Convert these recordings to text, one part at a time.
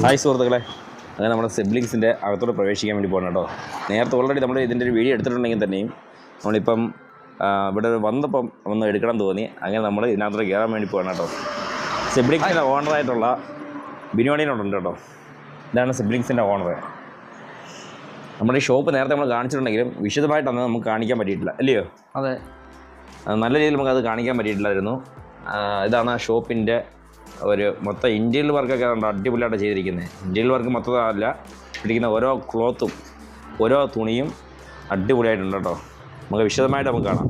Hi സുഹൃത്തുക്കളെ, അങ്ങനെ നമ്മുടെ സിബ്ലിങ്സിൻ്റെ അകത്തോട്ട് പ്രവേശിക്കാൻ വേണ്ടി പോകണം കേട്ടോ. നേരത്തെ ഓൾറെഡി നമ്മൾ ഇതിൻ്റെ ഒരു വീഡിയോ എടുത്തിട്ടുണ്ടെങ്കിൽ തന്നെയും നമ്മളിപ്പം ഇവിടെ വന്നപ്പം ഒന്ന് എടുക്കണം തോന്നി. അങ്ങനെ നമ്മൾ ഇതിനകത്തോട്ട് കയറാൻ വേണ്ടി പോകണം കേട്ടോ. സിബ്ലിങ്സിൻ്റെ ഓണറായിട്ടുള്ള ബിനുവാണിയിലുണ്ട് കേട്ടോ. ഇതാണ് സിബ്ലിങ്സിൻ്റെ ഓണർ. നമ്മുടെ ഈ ഷോപ്പ് നേരത്തെ നമ്മൾ കാണിച്ചിട്ടുണ്ടെങ്കിലും വിശദമായിട്ടൊന്നും നമുക്ക് കാണിക്കാൻ പറ്റിയിട്ടില്ല, അല്ലയോ? അതെ, നല്ല രീതിയിൽ നമുക്കത് കാണിക്കാൻ പറ്റിയിട്ടില്ലായിരുന്നു. ഇതാണ് ആ ഷോപ്പിൻ്റെ ഒരു മൊത്തം ഇൻറ്റീരിയൽ വർക്കൊക്കെ അടിപൊളിയായിട്ട് ചെയ്തിരിക്കുന്നത്. ഇൻറ്റീരിയൽ വർക്ക് മൊത്തമല്ല, ഇരിക്കുന്ന ഓരോ ക്ലോത്തും ഓരോ തുണിയും അടിപൊളിയായിട്ടുണ്ട് കേട്ടോ. നമുക്ക് വിശദമായിട്ട് നമുക്ക് കാണാം.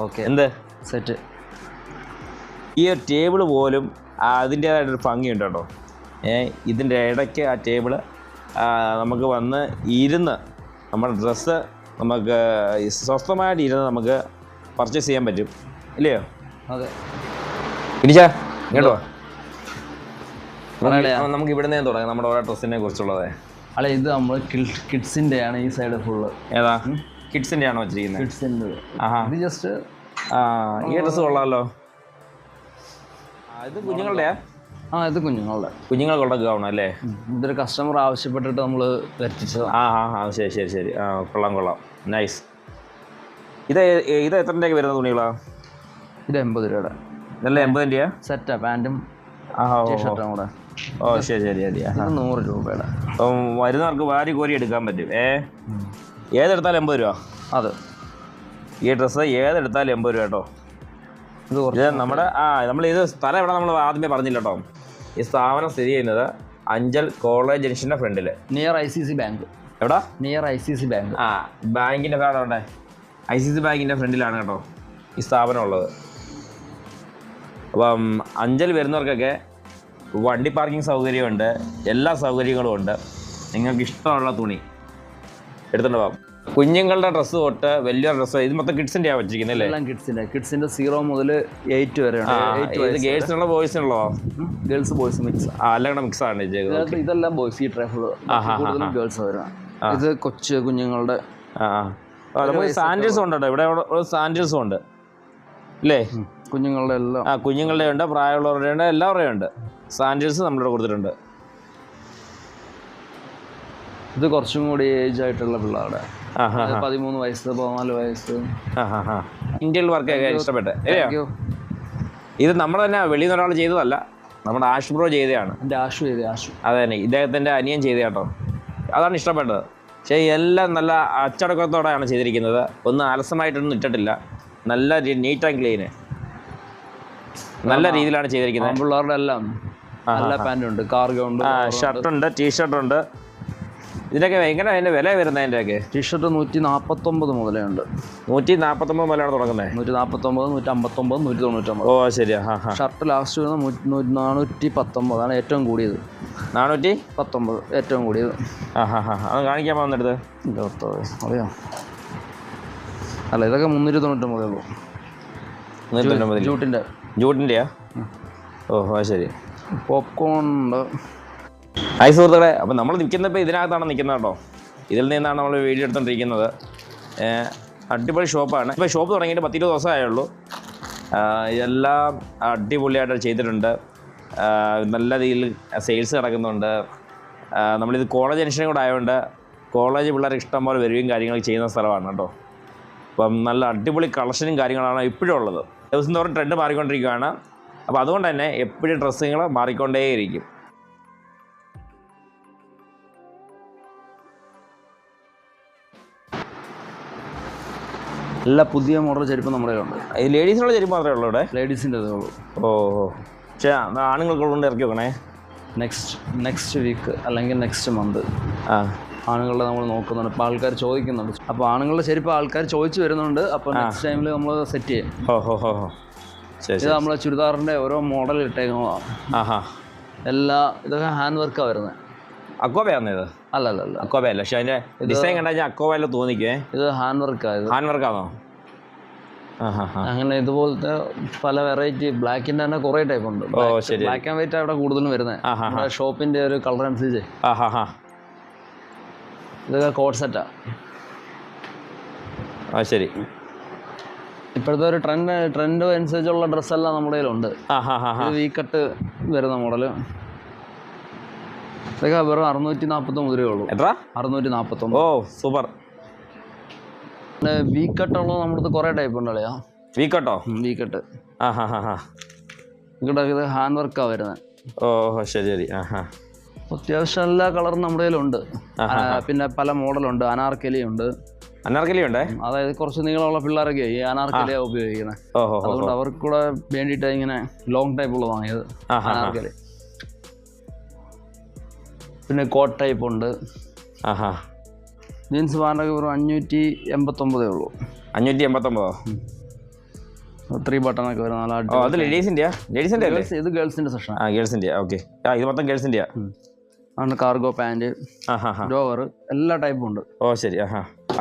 ഓക്കെ, എന്ത് സെറ്റ്. ഈ ഒരു ടേബിൾ പോലും അതിൻ്റേതായിട്ടൊരു ഭംഗിയുണ്ട് കേട്ടോ. ഇതിൻ്റെ ഇടയ്ക്ക് ആ ടേബിള് നമുക്ക് വന്ന് ഇരുന്ന് നമ്മുടെ ഡ്രസ്സ് നമുക്ക് സ്വസ്ഥമായിട്ട് ഇരുന്ന് നമുക്ക് പർച്ചേസ് ചെയ്യാൻ പറ്റും, ഇല്ലയോ? അതെ. ഇടിച്ചാ കേട്ടോ, നമുക്ക് ഇവിടെ നിന്ന് തുടങ്ങാം നമ്മുടെ ഓരോ ഡ്രസ്സിനെ കുറിച്ചുള്ളത്. അല്ല, ഇത് നമ്മൾ കിഡ്സിൻ്റെ ആണ് ഈ സൈഡ് ഫുള്ള്. ഏതാ കിഡ്സിൻ്റെ ആണോ വെച്ചിരിക്കുന്നത്? കിഡ്സിൻ്റെ. ഇത് ജസ്റ്റ് ഈ ഡ്രസ്സ് കൊള്ളാമല്ലോ. ഇത് കുഞ്ഞുങ്ങളുടെയാ? ഇത് കുഞ്ഞുങ്ങളുടെ ഗൗൺ അല്ലേ? ഇതൊരു കസ്റ്റമർ ആവശ്യപ്പെട്ടിട്ട് നമ്മൾ വരുത്തിച്ചത്. ശരി ശരി ശരി. കൊള്ളാം, നൈസ്. ഇത് എത്ര രൂപയ്ക്ക് വരുന്ന തുണികളാ? ഇത് 80 രൂപയുടെ. ഇതല്ല 80 രൂപയാ സെറ്റാ, പാൻറ്റും ടീഷർട്ടും കൂടെ. ശരി ശരി ശരി. 100 രൂപയുടെ. അപ്പം വരുന്നവർക്ക് വാരി കോരി എടുക്കാൻ പറ്റും. ഏതെടുത്താലും 80 രൂപ. അതെ, ഈ ഡ്രസ്സ് ഏതെടുത്താലും 80 രൂപ കേട്ടോ. ഇത് നമ്മുടെ നമ്മൾ ഇത് സ്ഥലം എവിടെ നമ്മൾ ആദ്യമേ പറഞ്ഞില്ല കേട്ടോ. ഈ സ്ഥാപനം സ്ഥിതി ചെയ്യുന്നത് അഞ്ചൽ കോളേജ് ജംഗ്ഷൻ്റെ ഫ്രണ്ടിൽ, നിയർ ICC ബാങ്ക്. എവിടെ? Near ICC bank. ബാങ്കിൻ്റെ കാർഡ് ICC ബാങ്കിൻ്റെ ഫ്രണ്ടിലാണ് കേട്ടോ ഈ സ്ഥാപനം ഉള്ളത്. അപ്പം അഞ്ചൽ വരുന്നവർക്കൊക്കെ വണ്ടി പാർക്കിംഗ് സൗകര്യമുണ്ട്, എല്ലാ സൗകര്യങ്ങളും ഉണ്ട്. നിങ്ങൾക്ക് ഇഷ്ടമുള്ള തുണി എടുത്തുകൊണ്ട് പോകാം. കുഞ്ഞുങ്ങളുടെ ഡ്രസ്സ് തൊട്ട് വലിയ ഡ്രസ്സ്, ഇത് മൊത്തം കിഡ്സിൻ്റെയാണ് വെച്ചിരിക്കുന്നത് അല്ലേ? എല്ലാം കിഡ്സിൻ്റെ 0 മുതൽ 8 വരെ. ഇത് ഗേൾസിനുള്ള ബോയ്സിനുള്ളോ? Girls boys mix. എല്ലാം മിക്സ് ആണ്. ഇതെല്ലാം ബോയ്സ്. ഈ ട്രൈഫിൾ ഗേൾസ് വരാം. ഇത് കൊച്ചു കുഞ്ഞുങ്ങളുടെ. നമുക്ക് സാൻഡിൽസും ഉണ്ട് കേട്ടോ. ഇവിടെ സാൻഡിൽസും ഉണ്ട് അല്ലേ? കുഞ്ഞുങ്ങളുടെ എല്ലാം. കുഞ്ഞുങ്ങളുടെ ഉണ്ട്, പ്രായമുള്ളവരുടെ ഉണ്ട്, എല്ലാവരുടെയും ഉണ്ട്. സാൻഡിൽസ് നമ്മളിവിടെ കൊടുത്തിട്ടുണ്ട്. ഇത് കുറച്ചും കൂടി ഏജ് ആയിട്ടുള്ള പിള്ളേരുടെ 13 വയസ്സ് 14 വയസ്സ്. ഇന്ത്യയിൽ വർക്കൊക്കെ ഇഷ്ടപ്പെട്ടെ. ഇത് നമ്മൾ തന്നെ വെളിയിൽ നിന്ന് ഒരാൾ ചെയ്തതല്ല, നമ്മുടെ ആഷ് ബ്രോ ചെയ്തതാണ്. ആഷു. അതെ തന്നെ, ഇദ്ദേഹത്തിൻ്റെ അനിയൻ ചെയ്ത കേട്ടോ. അതാണ് ഇഷ്ടപ്പെട്ടത്. പക്ഷേ എല്ലാം നല്ല അച്ചടക്കത്തോടെയാണ് ചെയ്തിരിക്കുന്നത്. ഒന്നും അലസമായിട്ടൊന്നും ഇട്ടിട്ടില്ല. നല്ല നീറ്റ് ആൻഡ് ക്ലീന്, നല്ല രീതിയിലാണ് ചെയ്തിരിക്കുന്നത്. പിള്ളേരുടെ എല്ലാം നല്ല പാൻറ്റുണ്ട്, കാർഗോ ഉണ്ട്, ഷർട്ടുണ്ട്, ടീഷർട്ടുണ്ട്. ഇതിനൊക്കെ എങ്ങനെ അതിൻ്റെ വില വരുന്നത്? അതിൻ്റെയൊക്കെ ടീഷർട്ട് 149 മുതലേ ഉണ്ട്. 149 മുതലാണ് തുടങ്ങുന്നത്. 149, 159, 199. ശരിയാ. ഷർട്ട് ലാസ്റ്റ് വരുന്നത് 419 ആണ് ഏറ്റവും കൂടിയത്. 419 ഏറ്റവും കൂടിയത്. അത് കാണിക്കാൻ പോകുന്നെടുത്ത് അറിയാം. അല്ല, ഇതൊക്കെ 399 ഉള്ളൂ. 399 ജൂട്ടിൻ്റെയാ? ശരി. പോപ്കോൺ ഉണ്ട്. ഹായ് സുഹൃത്തുക്കളെ, അപ്പം നമ്മൾ നിൽക്കുന്നപ്പോൾ ഇതിനകത്താണ് നിൽക്കുന്നത് കേട്ടോ. ഇതിൽ നിന്നാണ് നമ്മൾ വീഡിയോ എടുത്തുകൊണ്ടിരിക്കുന്നത്. അടിപൊളി ഷോപ്പാണ്. ഇപ്പോൾ ഷോപ്പ് തുടങ്ങിയിട്ട് 10-20 ദിവസമായുള്ളൂ. എല്ലാം അടിപൊളിയായിട്ട് ചെയ്തിട്ടുണ്ട്. നല്ല രീതിയിൽ സെയിൽസ് നടക്കുന്നുണ്ട്. നമ്മളിത് കോളേജ് ജംഗ്ഷനും കൂടെ ആയതുകൊണ്ട് കോളേജ് പിള്ളേർ ഇഷ്ടം പോലെ വരികയും കാര്യങ്ങളൊക്കെ ചെയ്യുന്ന സ്ഥലമാണ് കേട്ടോ. അപ്പം നല്ല അടിപൊളി കളക്ഷനും കാര്യങ്ങളാണ് ഇപ്പോഴും ഉള്ളത്. ദിവസം തോറും ട്രെൻഡ് മാറിക്കൊണ്ടിരിക്കുകയാണ്. അപ്പോൾ അതുകൊണ്ട് തന്നെ എപ്പോഴും ഡ്രസ്സുകൾ മാറിക്കൊണ്ടേയിരിക്കും. എല്ലാ പുതിയ മോഡൽ ചെരുപ്പ് നമ്മുടെ ഉണ്ട്. ഈ ലേഡീസിനുള്ള ചെരുപ്പ് മാത്രമേ ഉള്ളൂ ഇവിടെ? ലേഡീസിൻ്റെ ഉള്ളൂ. പക്ഷേ ആണുങ്ങൾക്കുള്ളതുകൊണ്ട് ഇറക്കി വെക്കണേ. നെക്സ്റ്റ് വീക്ക് അല്ലെങ്കിൽ നെക്സ്റ്റ് മന്ത് ആണുങ്ങളുടെ നമ്മൾ നോക്കുന്നുണ്ട്. ഇപ്പോൾ ആൾക്കാർ ചോദിക്കുന്നുണ്ട്. അപ്പോൾ ആണുങ്ങളുടെ ചെരുപ്പ് ആൾക്കാർ ചോദിച്ചു വരുന്നുണ്ട്. അപ്പോൾ നെക്സ്റ്റ് ടൈമിൽ നമ്മൾ സെറ്റ് ചെയ്യും. ഇത് നമ്മളെ ചുരിദാറിൻ്റെ ഓരോ മോഡൽ ഇട്ടേക്കുന്നതാണ്. ഇതൊക്കെ ഹാൻഡ് വർക്കാണ് വരുന്നത്. അക്കോബയാണോ ഇത്? അല്ല, അക്കോബയല്ല. പക്ഷേ അതിൻ്റെ ഡിസൈൻ കണ്ടാൽ അക്കോബയല്ല തോന്നിക്കേ. ഇത് ഹാൻഡ് വർക്കാണ്. ഹാൻഡ് വർക്കാണോ? അങ്ങനെ ഇതുപോലത്തെ പല വെറൈറ്റി. ബ്ലാക്കിൻ്റെ തന്നെ കുറേ ടൈപ്പ് ഉണ്ട്. ബ്ലാക്ക് ആൻഡ് വൈറ്റ് അവിടെ കൂടുതലും വരുന്നത്. ഷോപ്പിൻ്റെ ഒരു കളർ അനുസരിച്ച്. ഇതൊക്കെ കോഡ് സെറ്റാ. ശരി. ഇപ്പോഴത്തെ ഒരു ട്രെൻഡ് അനുസരിച്ചുള്ള ഡ്രസ്സെല്ലാം നമ്മുടെ കയ്യിലുണ്ട്. വീ കട്ട് വരുന്ന മോഡല്. ഇതൊക്കെ വെറും 649 രൂപയേ ഉള്ളൂ. എത്ര? 649. ഓ സൂപ്പർ. പിന്നെ വീക്കട്ടുള്ളത് നമ്മുടെ അടുത്ത് കുറേ ടൈപ്പ് ഉണ്ട് അളിയാ. വീക്കട്ടോ? വീക്കട്ട്. ആ ഹാ ഹാ ഹാ. വീക്കട്ടൊക്കെ ഇത് ഹാൻഡ് വർക്കാണ് വരുന്നത്. ഓ ശരി ശരി. ആ ഹാ. അത്യാവശ്യം എല്ലാ കളറും നമ്മുടെ കയ്യിലുണ്ട്. പിന്നെ പല മോഡലുണ്ട്. അനാർക്കലി ഉണ്ട്. അനാർക്കലി ഉണ്ടേ? അതായത് കുറച്ച് നീളമുള്ള പിള്ളേരൊക്കെ ഈ അനാർക്കലിയാണ് ഉപയോഗിക്കുന്നത്. അതുകൊണ്ട് അവർക്ക് കൂടെ വേണ്ടിയിട്ട് ഇങ്ങനെ ലോങ് ടൈപ്പ് ഉള്ളത് വാങ്ങിയത് അനാർക്കലി. പിന്നെ കോട്ട് ടൈപ്പ് ഉണ്ട്. ജീൻസ് പാൻ്റൊക്കെ വെറും 589 ഉള്ളൂ. 589? 3 ബട്ടണൊക്കെ വരും. നല്ല അത് ലേഡീസിൻ്റെയാ? ലേഡീസിൻ്റെ അല്ലേ? ഇത് ഗേൾസിൻ്റെ സെക്ഷൻ. ഗേൾസിൻ്റെ. ഓക്കെ. ഇത് മൊത്തം ഗേൾസിൻ്റെയാ? ആണ്. കാർഗോ പാൻറ്, ഡോവർ എല്ലാ ടൈപ്പും ഉണ്ട്. ഓ ശരി.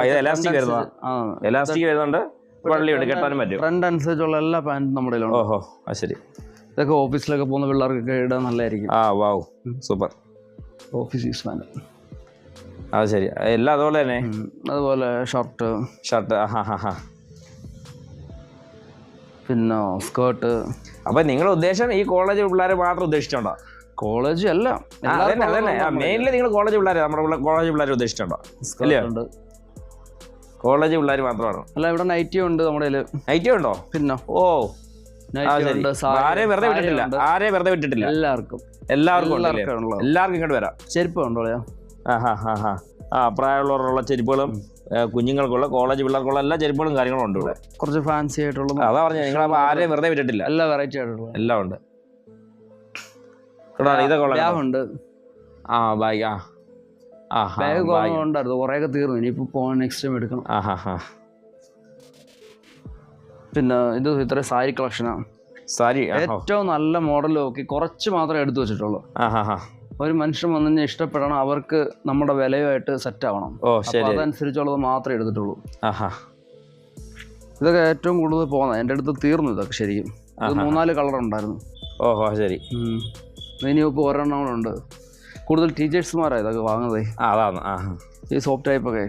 ഇത് എലാസ്റ്റിക് വരുന്നതാണ്. എലാസ്റ്റിക് വരുന്നുണ്ട്. വള്ളിയുണ്ട്, കെട്ടാനും പറ്റും. ട്രെൻഡ് അനുസരിച്ചുള്ള എല്ലാ പാൻറ്റും നമ്മുടെ കയ്യിലുണ്ട്. ഓഹോ ശരി. ഇതൊക്കെ ഓഫീസിലൊക്കെ പോകുന്ന പിള്ളേർക്കൊക്കെ ഇടാൻ നല്ലതായിരിക്കും. Wow super. Office use pant. അത് ശരി. എല്ലാം അതുപോലെ തന്നെ. അതുപോലെ ഷർട്ട്. പിന്നെ സ്കേർട്ട്. അപ്പം നിങ്ങളുടെ ഉദ്ദേശം ഈ കോളേജ് പിള്ളേരെ മാത്രം ഉദ്ദേശിച്ചുണ്ടോ? കോളേജ് അല്ല, മെയിൻലി നിങ്ങൾ കോളേജ് പിള്ളേർ, നമ്മുടെ കോളേജ് പിള്ളേർ ഉദ്ദേശിച്ചുണ്ടോ? കോളേജ് പിള്ളേർ മാത്രമാണ്. അല്ല, ഇവിടെ നൈറ്റി ഉണ്ട് നമ്മുടെ കയ്യിൽ. നൈറ്റി ഉണ്ടോ? പിന്നെ ആരെയും വെറുതെ വിട്ടിട്ടില്ല. ആരെയും വെറുതെ വിട്ടിട്ടില്ല. എല്ലാവർക്കും ഇങ്ങോട്ട് വരാം. ചെരുപ്പ് ഉണ്ടോ? പ്രായമുള്ളവരുള്ള ചെരുപ്പുകളും കുഞ്ഞുങ്ങൾക്കുള്ള കോളേജ് പിള്ളേർക്കുള്ള എല്ലാ ചെരുപ്പുകളും കാര്യങ്ങളും ഉണ്ട് ഇവിടെ. കുറച്ച് ഫാൻസി ആയിട്ടുള്ള. അതാ പറഞ്ഞത്, നിങ്ങൾ ആരെയും വെറുതെ വിട്ടിട്ടില്ല. എല്ലാ വെറൈറ്റി ആയിട്ടുള്ള എല്ലാം ഉണ്ട്. ഇതൊക്കെ ഉണ്ട്. ബാഗ്. ബാഗ് ഉണ്ടായിരുന്നു, കുറേയൊക്കെ തീർന്നു. ഇനിയിപ്പോൾ പോകാൻ നെക്സ്റ്റ് ടൈം എടുക്കണം. പിന്നെ ഇത് ഇത്ര സാരി കളക്ഷനാണ്. സാരി ഏറ്റവും നല്ല മോഡൽ നോക്കി കുറച്ച് മാത്രമേ എടുത്തു വെച്ചിട്ടുള്ളൂ. ഒരു മനുഷ്യൻ വന്നു കഴിഞ്ഞാൽ ഇഷ്ടപ്പെടണം, അവർക്ക് നമ്മുടെ വിലയുമായിട്ട് സെറ്റ് ആവണം. അതനുസരിച്ചുള്ളത് മാത്രമേ എടുത്തിട്ടുള്ളൂ. ഇതൊക്കെ ഏറ്റവും കൂടുതൽ പോകുന്നത്. എൻ്റെ അടുത്ത് തീർന്നു ഇതൊക്കെ ശരിക്കും. അത് 3-4 കളർ ഉണ്ടായിരുന്നു. ഓഹോ ശരി. ഇനിയിപ്പോൾ ഒരെണ്ണമുണ്ട്. കൂടുതൽ ടീച്ചേഴ്സുമാരാണ് ഇതൊക്കെ വാങ്ങുന്നത്. ഈ സോപ്പ് ടൈപ്പൊക്കെ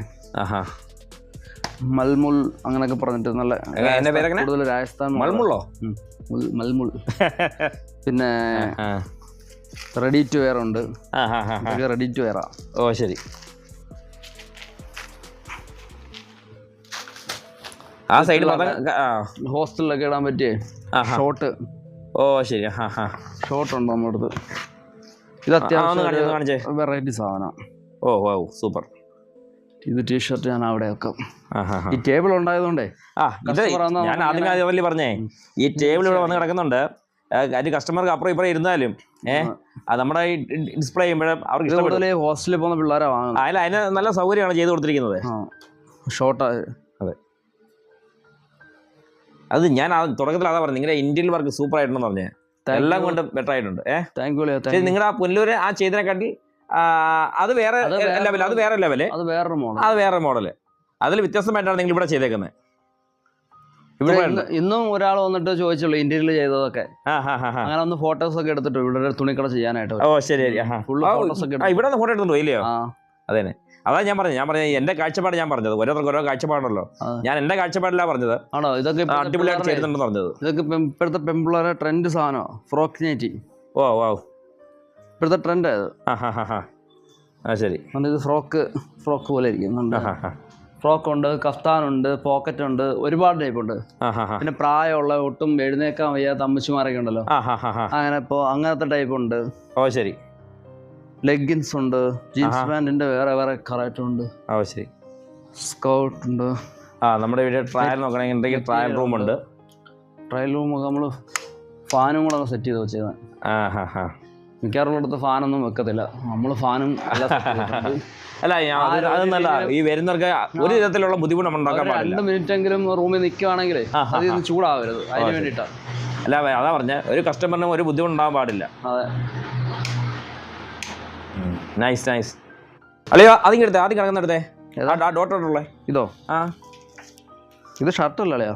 മൽമുൾ അങ്ങനെയൊക്കെ പറഞ്ഞിട്ട് നല്ല കൂടുതൽ രാജസ്ഥാൻ. മൽമുള്ളോ? മൽമുൾ. പിന്നെ റെഡി ടു വെയർ ഉണ്ട്. റെഡി ടു വെയറാ. ഓ ശരി. ആ സൈഡ് ഹോസ്റ്റലിലൊക്കെ ഇടാൻ പറ്റിയേ ഷോർട്ട്. ഓ ശരി. ഷോർട്ട് ഉണ്ട് നമ്മുടെ അടുത്ത്. ഇത് അത്യാവശ്യം വെറൈറ്റി സാധനം. ഓ സൂപ്പർ. ഇത് ടീഷർട്ട് ഞാൻ അവിടെ വെക്കാം. ഈ ടേബിൾ ഉണ്ടായതുകൊണ്ടേ ഞാൻ ആദ്യമേ പറഞ്ഞേ, ഈ ടേബിൾ ഇവിടെ വന്ന് കിടക്കുന്നുണ്ട്. അത് കസ്റ്റമർക്ക് അപ്പുറം ഇപ്പുറം ഇരുന്നാലും അത് നമ്മുടെ ഈ ഡിസ്പ്ലേ ചെയ്യുമ്പോഴും അവർക്ക് ഇഷ്ടപ്പെടും. ഹോസ്റ്റലിൽ പോകുന്ന പിള്ളേരാ വാങ്ങുന്നത്. അതിന് നല്ല സൗകര്യമാണ് ചെയ്ത് കൊടുത്തിരിക്കുന്നത്. ഷോർട്ട്. അതെ, അത് ഞാൻ തുടക്കത്തിൽ അതാ പറഞ്ഞു, നിങ്ങളുടെ ഇന്ത്യൻ വർക്ക് സൂപ്പർ ആയിട്ടുണ്ടെന്ന് പറഞ്ഞേ. എല്ലാം കൊണ്ട് ബെറ്റർ ആയിട്ടുണ്ട്. നിങ്ങളുടെ ആ പുനലൂര് ആ ചെയ്തതിനെക്കാട്ടിൽ അത് വേറെ ലെവല്. അത് വേറെ ലെവല്. അത് വേറെ മോഡല്. അതിൽ വ്യത്യസ്തമായിട്ടാണ് നിങ്ങൾ ഇവിടെ ചെയ്തേക്കുന്നത്. ഇന്നും ഒരാൾ വന്നിട്ട് ചോദിച്ചുള്ളൂ ഇന്റീരിയർ ചെയ്തതൊക്കെ. അങ്ങനെ ഒന്ന് ഫോട്ടോസ് ഒക്കെ എടുത്തിട്ട് ഇവിടെ തുണിക്കട ചെയ്യാനായിട്ട്. ഓ ശരി. ഇവിടെ ഫോട്ടോ എടുത്തിട്ടുണ്ടോ? ഇല്ലയോ? അതെ, അതാ ഞാൻ പറഞ്ഞത് എന്റെ കാഴ്ചപ്പാട് ഞാൻ പറഞ്ഞത്. ഓരോരുത്തർക്ക് ഓരോ കാഴ്ചപ്പാടുണ്ടല്ലോ. ഞാൻ എന്റെ കാഴ്ചപ്പാടിലാണ് പറഞ്ഞത്. ആണോ? ഇതൊക്കെ അടിപൊളിയായിട്ട് ചെയ്തിട്ടുണ്ടെന്ന് പറഞ്ഞത്. ഇതൊക്കെ ഇപ്പോഴത്തെ പെൺപിള്ളേരെ ട്രെൻഡ് സാധനമാണ്. ഫ്രോക്ക് നെറ്റി. ഓ ഇപ്പോഴത്തെ ട്രെൻഡ് ആയത്. ശരി. ഇത് ഫ്രോക്ക് പോലെ ഇരിക്കും. ഫ്രോക്ക് ഉണ്ട്, കഫ്താനുണ്ട്, പോക്കറ്റ് ഉണ്ട്, ഒരുപാട് ടൈപ്പ് ഉണ്ട്. പിന്നെ പ്രായമുള്ള ഒട്ടും എഴുന്നേക്കാൻ വയ്യാത്ത അമ്മച്ചിമാരൊക്കെ ഉണ്ടല്ലോ, അങ്ങനെ അങ്ങനത്തെ ടൈപ്പ് ഉണ്ട്. ഓ ശരി. ലെഗിൻസ് ഉണ്ട്, ജീൻസ് പാൻറിന്റെ വേറെ കറക്റ്റ് ഉണ്ട്. ഓ ശരി. സ്കൗട്ട് ഉണ്ട്. നമ്മുടെ വീട്ടിൽ ട്രയൽ നോക്കണമെങ്കിൽ ട്രയൽ റൂം ഉണ്ട്. ട്രയൽ റൂം നമ്മൾ ഫാനും കൂടെ സെറ്റ് ചെയ്ത് വെച്ചേതാണ്. മിക്കവാറുള്ളടത്ത് ഫാനൊന്നും വെക്കത്തില്ല. നമ്മൾ ഫാനും അല്ല, അതൊന്നല്ല, ഈ വരുന്നവർക്ക് ഒരു വിധത്തിലുള്ള ബുദ്ധിമുട്ട് നമ്മൾ ഉണ്ടാക്കാൻ പാടില്ല. 2 മിനിറ്റെങ്കിലും റൂമിൽ നിൽക്കുകയാണെങ്കിൽ അതിന് ചൂടാവരുത്. അതിന് വേണ്ടിയിട്ടാണ്. അല്ല, അതാ പറഞ്ഞ ഒരു കസ്റ്റമറിനും ഒരു ബുദ്ധിമുട്ടുണ്ടാകാൻ പാടില്ല. അതെ. നൈസ്. അല്ലയോ, ആദ്യം കിടക്കുന്നെടുത്തേ. ഡോട്ടോട്ടുള്ളേ ഇതോ? ഇത് ഷർട്ടല്ലേ അല്ലയോ?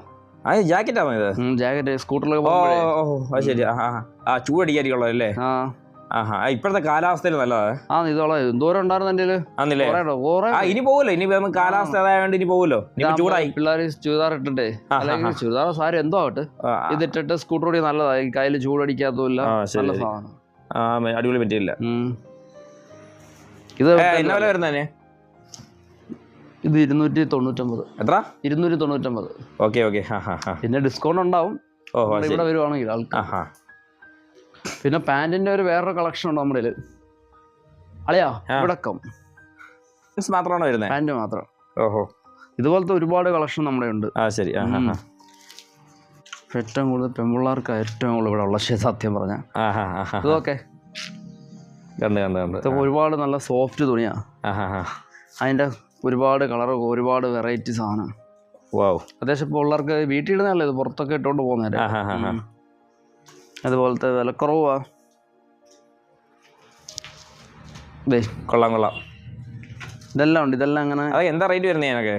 ജാക്കറ്റാണോ ഇത്? ജാക്കറ്റ്. സ്കൂട്ടറിലൊക്കെ. ഓ ശരി. ചൂടടിക്കാതിരിക്കുള്ളൂ അല്ലേ? ഇപ്പോഴത്തെ കാലാവസ്ഥയിൽ നല്ലതാ. ഇതോളെ എന്തോരം ഉണ്ടായിരുന്നു എൻ്റെ. ഇനി പോവല്ലോ, ഇനി കാലാവസ്ഥ അതായത് ഇനി പോവല്ലോ. ചൂടായി. പിള്ളേർ ചുരിദാർ ഇട്ടിട്ടേ, അല്ലെങ്കിൽ ചുരിദാർ സാരി എന്തോ ആവട്ടെ, ഇതിട്ടിട്ട് സ്കൂട്ടർ ഓടി നല്ലതായി. കയ്യിൽ ചൂടടിക്കാത്തല്ല. നല്ല സാധനം. അടിപൊളി പറ്റിയില്ല. ഇത് എന്നാ വില വരുന്നതിന്? ഇത് 299. എത്ര? 299. Okay okay. ഹാ ഹാ ഹാ. പിന്നെ ഡിസ്കൗണ്ട് ഉണ്ടാവും ഇവിടെ വരുവാണെങ്കിൽ ആൾക്കാർ. പിന്നെ പാൻറ്റിൻ്റെ വേറൊരു കളക്ഷൻ ഉണ്ട് നമ്മുടെ കയ്യിൽ. അളിയാ ഇവിടക്കം മാത്രമാണോ വരുന്നത്? പാൻറ്റ് മാത്രം. ഓഹോ. ഇതുപോലത്തെ ഒരുപാട് കളക്ഷൻ നമ്മുടെ ഉണ്ട്. ശരി. ഏറ്റവും കൂടുതൽ പെൺപിള്ളേർക്ക് ഏറ്റവും കൂടുതൽ ഇവിടെ ഉള്ള സത്യം പറഞ്ഞാൽ ഇതൊക്കെ കണ്ട് ഒരുപാട് നല്ല സോഫ്റ്റ് തുണിയാണ്. അതിൻ്റെ ഒരുപാട് കളർ, ഒരുപാട് വെറൈറ്റി സാധനം. അത്യാവശ്യം ഇപ്പോൾ പിള്ളേർക്ക് വീട്ടിൽ ഇടുന്നതല്ലേ ഇത്, പുറത്തൊക്കെ ഇട്ടുകൊണ്ട് പോകുന്നതല്ലേ. അതുപോലത്തെ വിലക്കുറവാ. കൊള്ളാം കൊള്ളാം. ഇതെല്ലാം ഉണ്ട്. ഇതെല്ലാം അങ്ങനെ. എന്താ റേറ്റ് വരുന്നത്? ഞാനൊക്കെ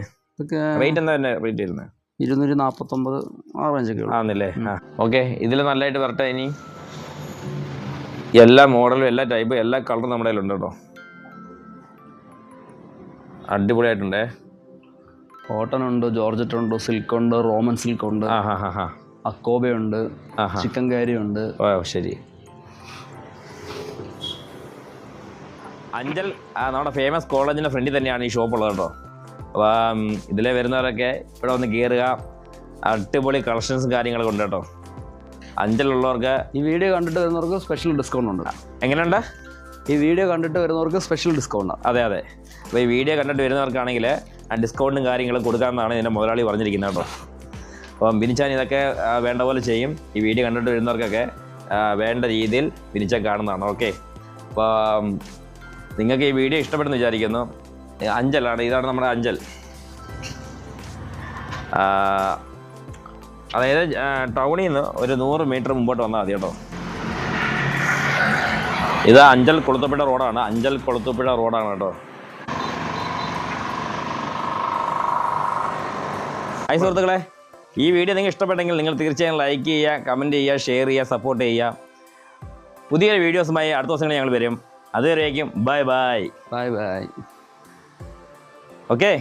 റേറ്റ് എന്താ റേറ്റ് വരുന്നത്? 249 ആ റേഞ്ചൊക്കെ ആണല്ലേ. ഓക്കെ. ഇതിൽ നല്ലതായിട്ട് വരട്ടെ. ഇനി എല്ലാ മോഡലും എല്ലാ ടൈപ്പും എല്ലാ കളറും നമ്മുടെ കയ്യിലുണ്ട് കേട്ടോ. അടിപൊളിയായിട്ടുണ്ടേ. കോട്ടൺ ഉണ്ട്, ജോർജറ്റ് ഉണ്ട്, സിൽക്ക് ഉണ്ട്, റോമൻ സിൽക്ക് ഉണ്ട്, അക്കോബയുണ്ട്, ചിക്കൻ കാരി ഉണ്ട്. ശരി. അഞ്ചൽ നമ്മുടെ ഫേമസ് കോളേജിൻ്റെ ഫ്രണ്ടിൽ തന്നെയാണ് ഈ ഷോപ്പ് ഉള്ളത് കേട്ടോ. അപ്പം ഇതിലെ വരുന്നവരൊക്കെ ഇവിടെ വന്ന് കയറുക. അടിപൊളി കളക്ഷൻസും കാര്യങ്ങളൊക്കെ ഉണ്ട് കേട്ടോ. അഞ്ചലുള്ളവർക്ക് ഈ വീഡിയോ കണ്ടിട്ട് വരുന്നവർക്ക് സ്പെഷ്യൽ ഡിസ്കൗണ്ട് ഉണ്ട്. എങ്ങനെയുണ്ട്? ഈ വീഡിയോ കണ്ടിട്ട് വരുന്നവർക്ക് സ്പെഷ്യൽ ഡിസ്കൗണ്ട്. അതെ. അപ്പോൾ ഈ വീഡിയോ കണ്ടിട്ട് വരുന്നവർക്കാണെങ്കിൽ ആ ഡിസ്കൗണ്ടും കാര്യങ്ങളും കൊടുക്കാമെന്നാണ് ഇതിൻ്റെ മുതലാളി പറഞ്ഞിരിക്കുന്നത് കേട്ടോ. അപ്പം ബിനിച്ചാൻ ഇതൊക്കെ വേണ്ട പോലെ ചെയ്യും. ഈ വീഡിയോ കണ്ടിട്ട് വരുന്നവർക്കൊക്കെ വേണ്ട രീതിയിൽ ബിനിച്ചാൻ കാണുന്നതാണ്. ഓക്കെ. അപ്പം നിങ്ങൾക്ക് ഈ വീഡിയോ ഇഷ്ടപ്പെടുന്നു വിചാരിക്കുന്നു. അഞ്ചലാണ്, ഇതാണ് നമ്മുടെ അഞ്ചൽ. അതായത് ടൗണിൽ നിന്ന് ഒരു 100 മീറ്റർ മുമ്പോട്ട് വന്നാൽ മതി കേട്ടോ. ഇത് അഞ്ചൽ കൊളുത്തുപുഴ റോഡാണ്. അഞ്ചൽ കൊളുത്തുപുഴ റോഡാണ് കേട്ടോ. ഹായ് സുഹൃത്തുക്കളെ, ഈ വീഡിയോ നിങ്ങൾക്ക് ഇഷ്ടപ്പെട്ടെങ്കിൽ നിങ്ങൾ തീർച്ചയായും ലൈക്ക് ചെയ്യുക, കമൻറ്റ് ചെയ്യുക, ഷെയർ ചെയ്യുക, സപ്പോർട്ട് ചെയ്യുക. പുതിയൊരു വീഡിയോസുമായി അടുത്ത ദിവസങ്ങളിൽ ഞങ്ങൾ വരും. അതുവരേക്കും bye bye. Bye bye. Okay.